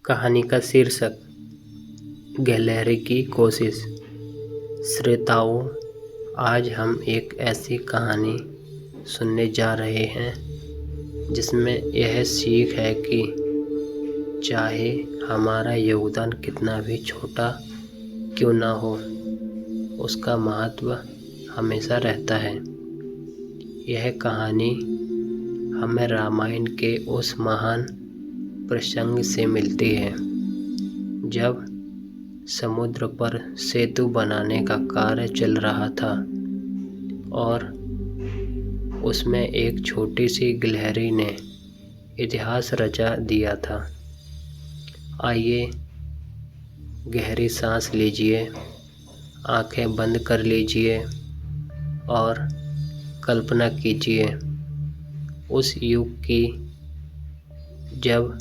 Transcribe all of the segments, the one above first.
कहानी का शीर्षक गिलहरी की कोशिश। श्रोताओं, आज हम एक ऐसी कहानी सुनने जा रहे हैं जिसमें यह सीख है कि चाहे हमारा योगदान कितना भी छोटा क्यों ना हो, उसका महत्व हमेशा रहता है। यह कहानी हमें रामायण के उस महान प्रसंग से मिलती है जब समुद्र पर सेतु बनाने का कार्य चल रहा था और उसमें एक छोटी सी गिलहरी ने इतिहास रचा दिया था। आइए गहरी सांस लीजिए, आंखें बंद कर लीजिए और कल्पना कीजिए उस युग की जब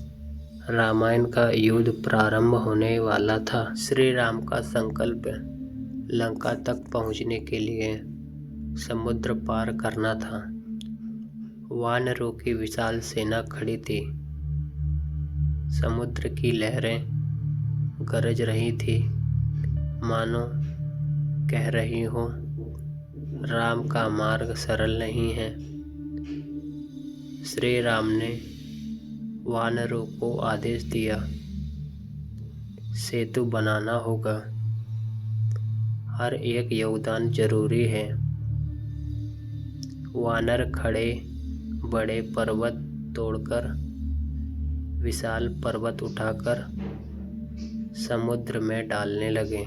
रामायण का युद्ध प्रारंभ होने वाला था। श्री राम का संकल्प लंका तक पहुंचने के लिए समुद्र पार करना था। वानरों की विशाल सेना खड़ी थी। समुद्र की लहरें गरज रही थी, मानो कह रही हो, राम का मार्ग सरल नहीं है। श्री राम ने वानरों को आदेश दिया, सेतु बनाना होगा, हर एक योगदान जरूरी है। वानर खड़े बड़े पर्वत तोड़कर, विशाल पर्वत उठाकर समुद्र में डालने लगे।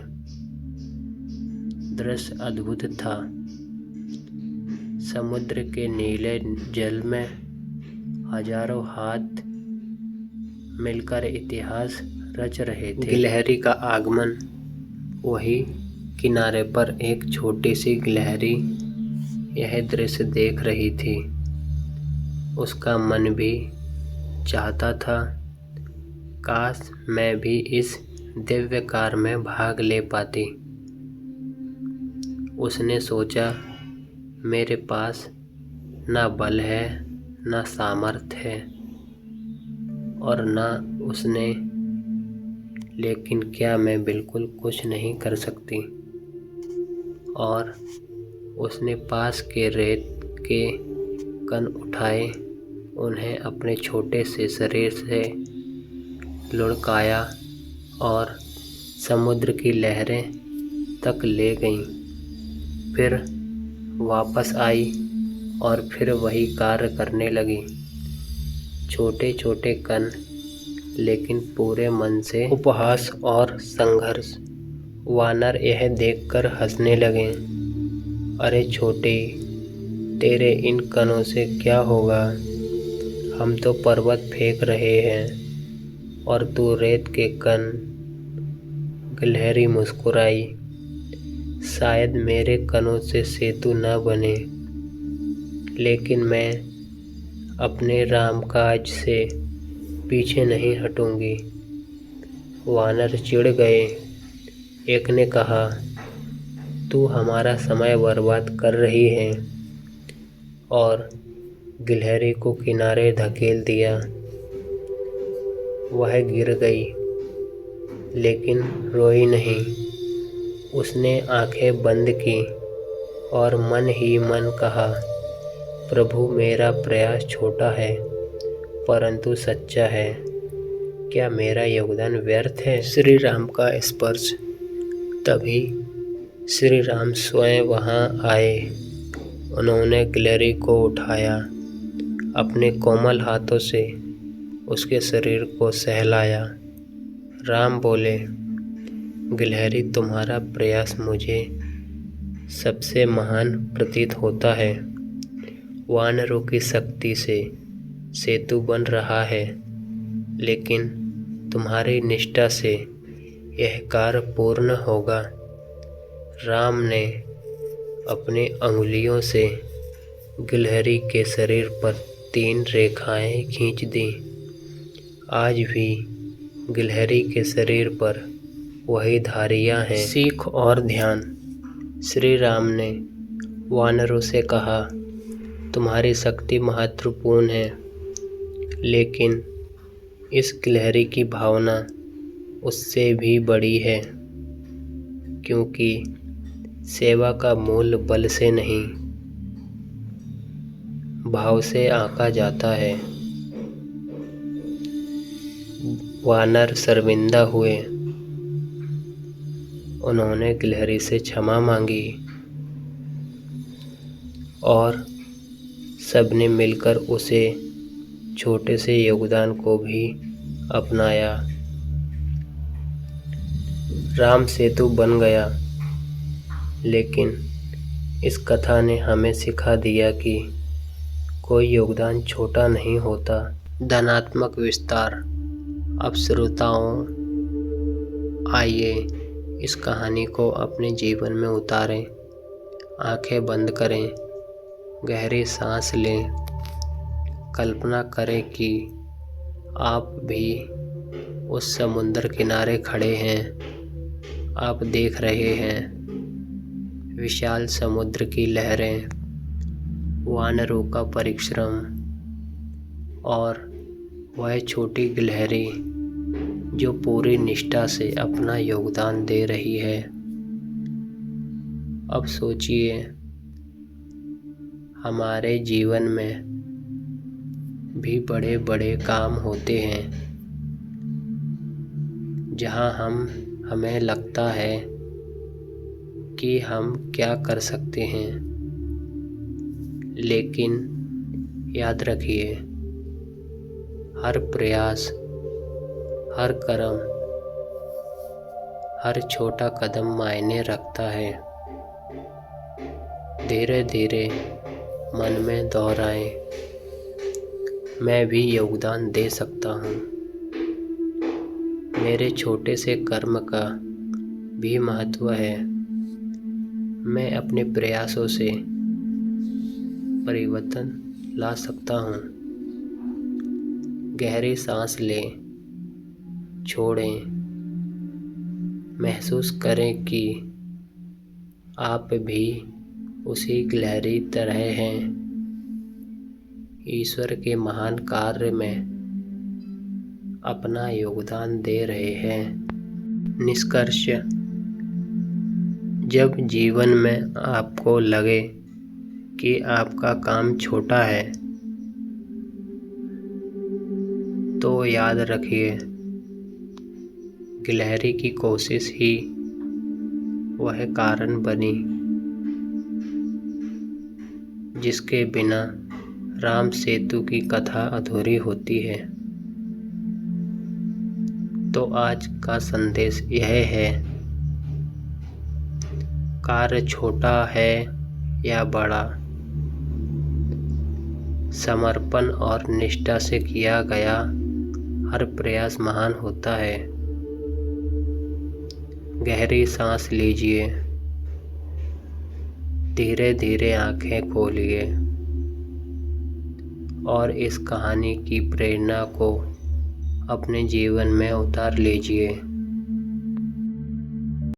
दृश्य अद्भुत था। समुद्र के नीले जल में हजारों हाथ मिलकर इतिहास रच रहे थे। गिलहरी का आगमन। वही किनारे पर एक छोटी सी गिलहरी यह दृश्य देख रही थी। उसका मन भी चाहता था, काश मैं भी इस दिव्य कार्य में भाग ले पाती। उसने सोचा, मेरे पास ना बल है, ना सामर्थ्य है और ना उसने, लेकिन क्या मैं बिल्कुल कुछ नहीं कर सकती। और उसने पास के रेत के कण उठाए, उन्हें अपने छोटे से शरीर से लुढ़काया और समुद्र की लहरें तक ले गईं। फिर वापस आई और फिर वही कार्य करने लगी। छोटे छोटे कण, लेकिन पूरे मन से उपहास और संघर्ष। वानर यह देखकर हंसने लगे। अरे छोटी, तेरे इन कणों से क्या होगा? हम तो पर्वत फेंक रहे हैं और तू रेत के कण। गिलहरी मुस्कुराई, शायद मेरे कणों से सेतु न बने, लेकिन मैं अपने रामकाज से पीछे नहीं हटूंगी। वानर चिढ़ गए। एक ने कहा, तू हमारा समय बर्बाद कर रही है, और गिलहरी को किनारे धकेल दिया। वह गिर गई, लेकिन रोई नहीं। उसने आंखें बंद की और मन ही मन कहा, प्रभु, मेरा प्रयास छोटा है परंतु सच्चा है। क्या मेरा योगदान व्यर्थ है? श्री राम का स्पर्श। तभी श्री राम स्वयं वहां आए। उन्होंने गिलहरी को उठाया, अपने कोमल हाथों से उसके शरीर को सहलाया। राम बोले, गिलहरी, तुम्हारा प्रयास मुझे सबसे महान प्रतीत होता है। वानरों की शक्ति से सेतु बन रहा है, लेकिन तुम्हारी निष्ठा से यह कार्य पूर्ण होगा। राम ने अपनी अंगुलियों से गिलहरी के शरीर पर 3 रेखाएं खींच दी। आज भी गिलहरी के शरीर पर वही धारियां हैं। सीख और ध्यान। श्री राम ने वानरों से कहा, तुम्हारी शक्ति महत्वपूर्ण है, लेकिन इस गिलहरी की भावना उससे भी बड़ी है, क्योंकि सेवा का मूल्य बल से नहीं, भाव से आंका जाता है। वानर शर्मिंदा हुए। उन्होंने गिलहरी से क्षमा मांगी और सबने मिलकर उसे छोटे से योगदान को भी अपनाया। राम सेतु बन गया, लेकिन इस कथा ने हमें सिखा दिया कि कोई योगदान छोटा नहीं होता। धनात्मक विस्तार। अब श्रोताओं, आइए इस कहानी को अपने जीवन में उतारें। आंखें बंद करें, गहरी सांस लें, कल्पना करें कि आप भी उस समुद्र किनारे खड़े हैं। आप देख रहे हैं विशाल समुद्र की लहरें, वानरों का परिश्रम और वह छोटी गिलहरी जो पूरी निष्ठा से अपना योगदान दे रही है। अब सोचिए, हमारे जीवन में भी बड़े बड़े काम होते हैं जहां हमें लगता है कि हम क्या कर सकते हैं, लेकिन याद रखिए, हर प्रयास, हर कर्म, हर छोटा कदम मायने रखता है। धीरे धीरे मन में दोहराएं, मैं भी योगदान दे सकता हूँ। मेरे छोटे से कर्म का भी महत्व है। मैं अपने प्रयासों से परिवर्तन ला सकता हूँ। गहरी सांस लें, छोड़ें, महसूस करें कि आप भी उसी गिलहरी तरह हैं, ईश्वर के महान कार्य में अपना योगदान दे रहे हैं। निष्कर्ष। जब जीवन में आपको लगे कि आपका काम छोटा है, तो याद रखिए, गिलहरी की कोशिश ही वह कारण बनी जिसके बिना राम सेतु की कथा अधूरी होती है। तो आज का संदेश यह है, कार्य छोटा है या बड़ा, समर्पण और निष्ठा से किया गया हर प्रयास महान होता है। गहरी सांस लीजिए, धीरे धीरे आंखें खोलिए और इस कहानी की प्रेरणा को अपने जीवन में उतार लीजिए।